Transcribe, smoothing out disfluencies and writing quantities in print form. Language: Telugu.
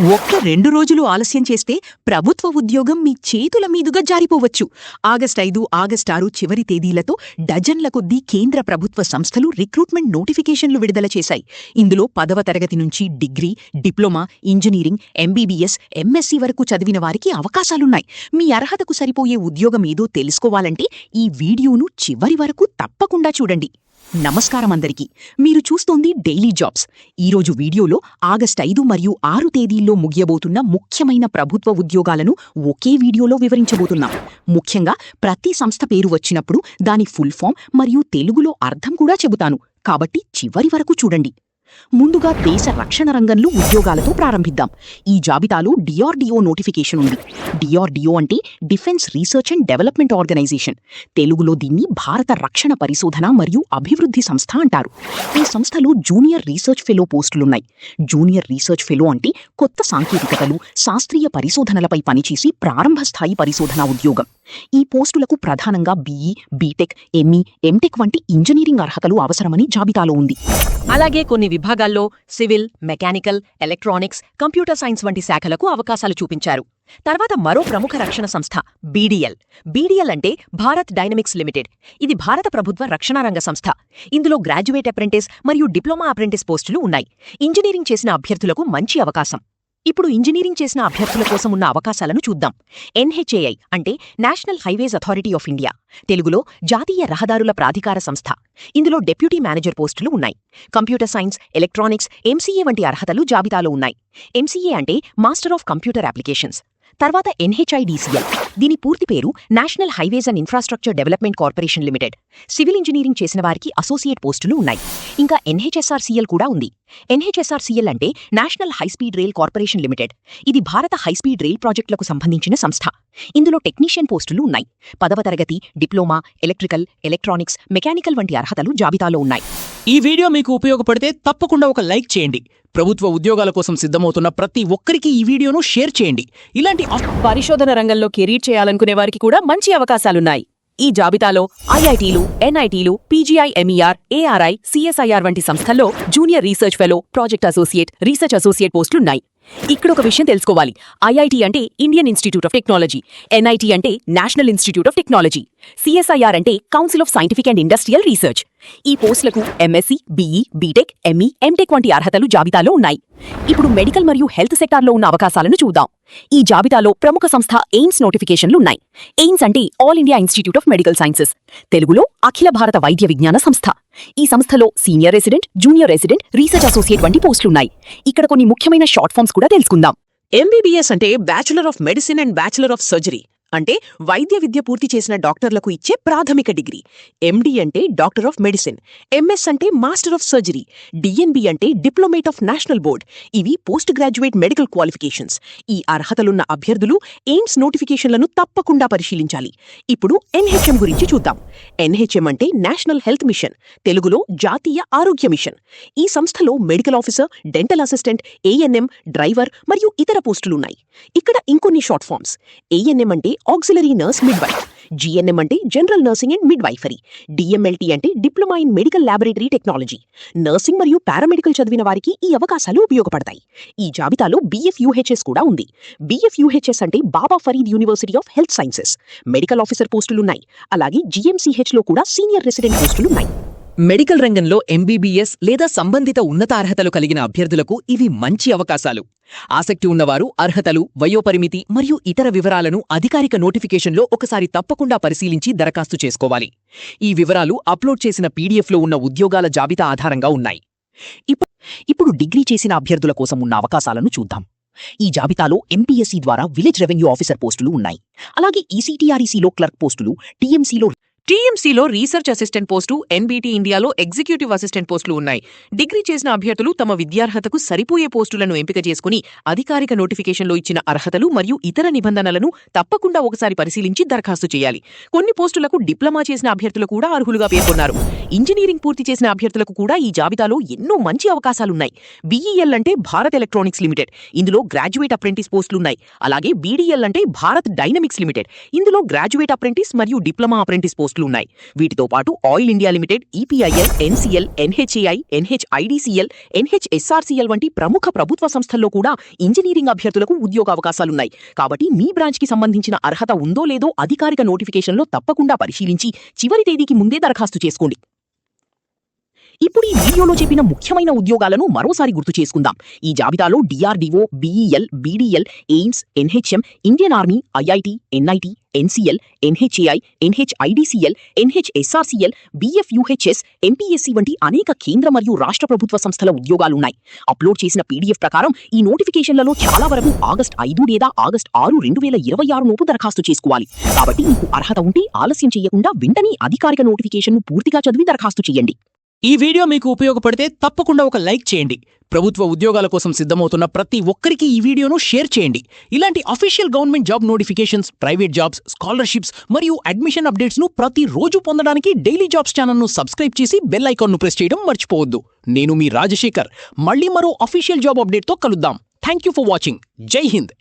ఒక్క 2 రోజులు ఆలస్యం చేస్తే ప్రభుత్వ ఉద్యోగం మీ చేతుల మీదుగా జారిపోవచ్చు. ఆగస్టు 5, ఆగస్టు 6 చివరి తేదీలతో డజన్ల కొద్దీ కేంద్ర ప్రభుత్వ సంస్థలు రిక్రూట్మెంట్ నోటిఫికేషన్లు విడుదల చేశాయి. ఇందులో 10వ తరగతి నుంచి degree, diploma, engineering, MBBS, MSc వరకు చదివిన వారికి అవకాశాలున్నాయి. మీ అర్హతకు సరిపోయే ఉద్యోగం ఏదో తెలుసుకోవాలంటే ఈ వీడియోను చివరి వరకు తప్పకుండా చూడండి. నమస్కారం అందరికీ. మీరు చూస్తోంది డైలీ జాబ్స్. ఈరోజు వీడియోలో ఆగస్టు 5 మరియు 6 తేదీల్లో ముగియబోతున్న ముఖ్యమైన ప్రభుత్వ ఉద్యోగాలను ఒకే వీడియోలో వివరించబోతున్నాం. ముఖ్యంగా ప్రతి సంస్థ పేరు వచ్చినప్పుడు దాని ఫుల్ ఫామ్ మరియు తెలుగులో అర్థం కూడా చెబుతాను. కాబట్టి చివరి వరకు చూడండి. ముందుగా దేశ రక్షణ రంగంలో ఉద్యోగాలతో ప్రారంభిద్దాం. ఈ జాబితాలో డిఆర్డీఓ నోటిఫికేషన్ ఉంది. డిఆర్డీఓ అంటే defence research and development organisation. తెలుగులో దీన్ని భారత రక్షణ పరిశోధన మరియు అభివృద్ధి సంస్థ అంటారు. ఈ సంస్థలో జూనియర్ రీసెర్చ్ ఫెలో పోస్టులున్నాయి. జూనియర్ రీసెర్చ్ ఫెలో అంటే కొత్త సాంకేతికతలు, శాస్త్రీయ పరిశోధనలపై పనిచేసి ప్రారంభ స్థాయి పరిశోధనా ఉద్యోగం. ఈ పోస్టులకు ప్రధానంగా బీఈ, బీటెక్, ఎంఈ, ఎంటెక్ వంటి ఇంజనీరింగ్ అర్హతలు అవసరమని జాబితాలో ఉంది. అలాగే కొన్ని విభాగాల్లో civil, mechanical, electronics, computer science వంటి శాఖలకు అవకాశాలు చూపించారు. తర్వాత మరో ప్రముఖ రక్షణ సంస్థ బీడీఎల్. బీడీఎల్ అంటే భారత్ డైనమిక్స్ లిమిటెడ్. ఇది భారత ప్రభుత్వ రక్షణ రంగ సంస్థ. ఇందులో గ్రాడ్యుయేట్ అప్రెంటిస్ మరియు డిప్లొమా అప్రెంటిస్ పోస్టులు ఉన్నాయి. ఇంజనీరింగ్ చేసిన అభ్యర్థులకు మంచి అవకాశం. ఇప్పుడు ఇంజనీరింగ్ చేసిన అభ్యర్థుల కోసం ఉన్న అవకాశాలను చూద్దాం. ఎన్హెచ్ఏఐ అంటే national highways authority of India. తెలుగులో జాతీయ రహదారుల ప్రాధికార సంస్థ. ఇందులో డెప్యూటీ మేనేజర్ పోస్టులు ఉన్నాయి. కంప్యూటర్ సైన్స్, ఎలక్ట్రానిక్స్, ఎంసీఏ వంటి అర్హతలు జాబితాలో ఉన్నాయి. ఎంసీఏ అంటే మాస్టర్ ఆఫ్ కంప్యూటర్ అప్లికేషన్స్. తర్వాత ఎన్హెచ్ఐడిసిఎల్. దీని పూర్తి పేరు national highways and infrastructure development corporation limited. Civil engineering చేసిన వారికి అసోసియేట్ పోస్టులు ఉన్నాయి. ఇంకా ఎన్హెచ్ఎస్ఆర్సీఎల్ కూడా ఉంది. ఎన్హెచ్ఎస్ఆర్సీఎల్ అంటే national high speed rail corporation limited. ఇది భారత హైస్పీడ్ రైల్ ప్రాజెక్టులకు సంబంధించిన సంస్థ. ఇందులో టెక్నీషియన్ పోస్టులు ఉన్నాయి. 10వ తరగతి, డిప్లొమా, ఎలక్ట్రికల్, ఎలక్ట్రానిక్స్, మెకానికల్ వంటి అర్హతలు జాబితాలో ఉన్నాయి. ఈ వీడియో మీకు ఉపయోగపడితే తప్పకుండా ఒక లైక్ చేయండి. ప్రభుత్వ ఉద్యోగాల కోసం సిద్ధమవుతున్న ప్రతి ఒక్కరికి ఈ వీడియోను షేర్ చేయండి. ఇలాంటి పరిశోధన రంగంలో కెరీర్ చేయాలనుకునే వారికి కూడా మంచి అవకాశాలున్నాయి. ఈ జాబితాలో ఐఐటీలు, ఎన్ఐటీలు, పీజీఐఎంఈఆర్, ఏఆర్ఐ, సిఎస్ఐఆర్ వంటి సంస్థల్లో junior research fellow, project associate, research associate పోస్టులున్నాయి. ఇక్కడ ఒక విషయం తెలుసుకోవాలి. ఐఐటి అంటే Indian institute of technology, NIT అంటే national institute of technology, CSIR అంటే council of scientific and industrial research. ఈ పోస్టులకు MSc, BE, BTech, ME, MTech వంటి అర్హతలు జాబితాలో ఉన్నాయి. ఇప్పుడు మెడికల్ మరియు హెల్త్ సెక్టార్లో ఉన్న అవకాశాలను చూద్దాం. ఈ జాబితాలో ప్రముఖ సంస్థ ఎయిమ్స్ నోటిఫికేషన్లున్నాయి. ఎయిమ్స్ అంటే all India institute of medical sciences. తెలుగులో అఖిల భారత వైద్య విజ్ఞాన సంస్థ. ఈ సంస్థలో senior resident, junior resident, research associate వంటి పోస్టులున్నాయి. ఇక్కడ కొన్ని ముఖ్యమైన షార్ట్ ఫామ్స్ కూడా తెలుసుకుందాం. ఎంబీబీఎస్ అంటే bachelor of medicine and bachelor of surgery, అంటే వైద్య విద్య పూర్తి చేసిన డాక్టర్లకు ఇచ్చే ప్రాథమిక డిగ్రీ. ఎండి అంటే డాక్టర్ ఆఫ్ మెడిసిన్. ఎంఎస్ అంటే మాస్టర్ ఆఫ్ సర్జరీ. డిఎన్బి అంటే డిప్లొమేట్ ఆఫ్ నేషనల్ బోర్డ్. ఇవి పోస్ట్ గ్రాడ్యుయేట్ మెడికల్ క్వాలిఫికేషన్స్. ఈ అర్హతలున్న అభ్యర్థులు ఎయిమ్స్ నోటిఫికేషన్లను తప్పకుండా పరిశీలించాలి. ఇప్పుడు ఎన్హెచ్ఎం గురించి చూద్దాం. ఎన్హెచ్ఎం అంటే నేషనల్ హెల్త్ మిషన్. తెలుగులో జాతీయ ఆరోగ్య మిషన్. ఈ సంస్థలో medical officer, dental assistant, ANM, driver మరియు ఇతర పోస్టులున్నాయి. ఇక్కడ ఇంకొన్ని షార్ట్ ఫామ్స్. ఏఎన్ఎం అంటే ఆక్సిలరీ నర్స్ మిడ్వైఫ్. జీఎన్ఎం అంటే general nursing and midwifery. DMLT అంటే diploma in medical laboratory technology. Nursing మరియు పారామెడికల్ చదివిన వారికి ఈ అవకాశాలు ఉపయోగపడతాయి. ఈ జాబితాలో బీఎఫ్యూహెచ్ఎస్ కూడా ఉంది. బీఎఫ్యూహెచ్ఎస్ అంటే Baba Farid university of health sciences. Medical officer పోస్టులున్నాయి. అలాగే జీఎంసీహెచ్లో కూడా సీనియర్ రెసిడెంట్ పోస్టులున్నాయి. మెడికల్ రంగంలో ఎంబీబీఎస్ లేదా సంబంధిత ఉన్నత అర్హతలు కలిగిన అభ్యర్థులకు ఇవి మంచి అవకాశాలు. ఆసక్తి ఉన్నవారు అర్హతలు, వయోపరిమితి మరియు ఇతర వివరాలను అధికారిక నోటిఫికేషన్లో ఒకసారి తప్పకుండా పరిశీలించి దరఖాస్తు చేసుకోవాలి. ఈ వివరాలు అప్లోడ్ చేసిన పీడీఎఫ్లో ఉన్న ఉద్యోగాల జాబితా ఆధారంగా ఉన్నాయి. ఇప్పుడు డిగ్రీ చేసిన అభ్యర్థుల కోసం ఉన్న అవకాశాలను చూద్దాం. ఈ జాబితాలో ఎంపీఎస్సీ ద్వారా విలేజ్ రెవెన్యూ ఆఫీసర్ పోస్టులు ఉన్నాయి. అలాగే ఈసీటీఆర్ఈసీలో క్లర్క్ పోస్టులు, టీఎంసీలో రీసెర్చ్ అసిస్టెంట్ పోస్టు, ఎన్బీటీ ఇండియాలో ఎగ్జిక్యూటివ్ అసిస్టెంట్ పోస్టులు ఉన్నాయి. డిగ్రీ చేసిన అభ్యర్థులు తమ విద్యార్హతకు సరిపోయే పోస్టులను ఎంపిక చేసుకుని అధికారిక నోటిఫికేషన్లో ఇచ్చిన అర్హతలు మరియు ఇతర నిబంధనలను తప్పకుండా ఒకసారి పరిశీలించి దరఖాస్తు చేయాలి. కొన్ని పోస్టులకు డిప్లొమా చేసిన అభ్యర్థులు కూడా అర్హులుగా పేర్కొన్నారు. ఇంజనీరింగ్ పూర్తి చేసిన అభ్యర్థులకు కూడా ఈ జాబితాలో ఎన్నో మంచి అవకాశాలున్నాయి. బీఈఎల్ అంటే భారత్ ఎలక్ట్రానిక్స్ లిమిటెడ్. ఇందులో గ్రాడ్యుయేట్ అప్రెంటిస్ పోస్టులున్నాయి. అలాగే బీడీఎల్ అంటే భారత్ డైనమిక్స్ లిమిటెడ్. ఇందులో గ్రాడ్యుయేట్ అప్రెంటిస్ మరియు డిప్లొమా అప్రెంటిస్ పోస్టులు పోస్టులు ఉన్నాయి. వీటితో పాటు oil India limited, EPIL, NCL, NHAI, NHIDCL, NHSRCL వంటి ప్రముఖ ప్రభుత్వ సంస్థల్లో కూడా ఇంజనీరింగ్ అభ్యర్థులకు ఉద్యోగావకాశాలున్నాయి. కాబట్టి మీ బ్రాంచ్కి సంబంధించిన అర్హత ఉందో లేదో అధికారిక నోటిఫికేషన్లో తప్పకుండా పరిశీలించి చివరి తేదీకి ముందే దరఖాస్తు చేసుకోండి. ఇప్పుడు ఈ వీడియోలో చెప్పిన ముఖ్యమైన ఉద్యోగాలను మరోసారి గుర్తు చేసుకుందాం. ఈ జాబితాలో DRDO, BEL, BDL, AIIMS, NHM, Indian army, IIT, NIT, NCL, NHAI, NHIDCL, NHSRCL, BFUHS, MPSC వంటి అనేక కేంద్ర మరియు రాష్ట్ర ప్రభుత్వ సంస్థల ఉద్యోగాలున్నాయి. అప్లోడ్ చేసిన పీడీఎఫ్ ప్రకారం ఈ నోటిఫికేషన్లలో చాలా వరకు ఆగస్టు 5 లేదా ఆగస్టు 6, 2026 లోపు దరఖాస్తు చేసుకోవాలి. కాబట్టి మీకు అర్హత ఉంటే ఆలస్యం చేయకుండా వెంటనే అధికారిక నోటిఫికేషన్ను పూర్తిగా చదివి దరఖాస్తు చేయండి. ఈ వీడియో మీకు ఉపయోగపడితే తప్పకుండా ఒక లైక్ చేయండి. ప్రభుత్వ ఉద్యోగాల కోసం సిద్ధమవుతున్న ప్రతి ఒక్కరికి ఈ వీడియోను షేర్ చేయండి. ఇలాంటి official government job notifications, private jobs, scholarships మరియు అడ్మిషన్ అప్డేట్స్ను ప్రతిరోజు పొందడానికి డైలీ జాబ్స్ ఛానల్ను సబ్స్క్రైబ్ చేసి బెల్ ఐకాన్ను ప్రెస్ చేయడం మర్చిపోవద్దు. నేను మీ రాజశేఖర్. మళ్ళీ మరో అఫీషియల్ జాబ్ అప్డేట్తో కలుద్దాం. Thank you for watching. జై హింద్.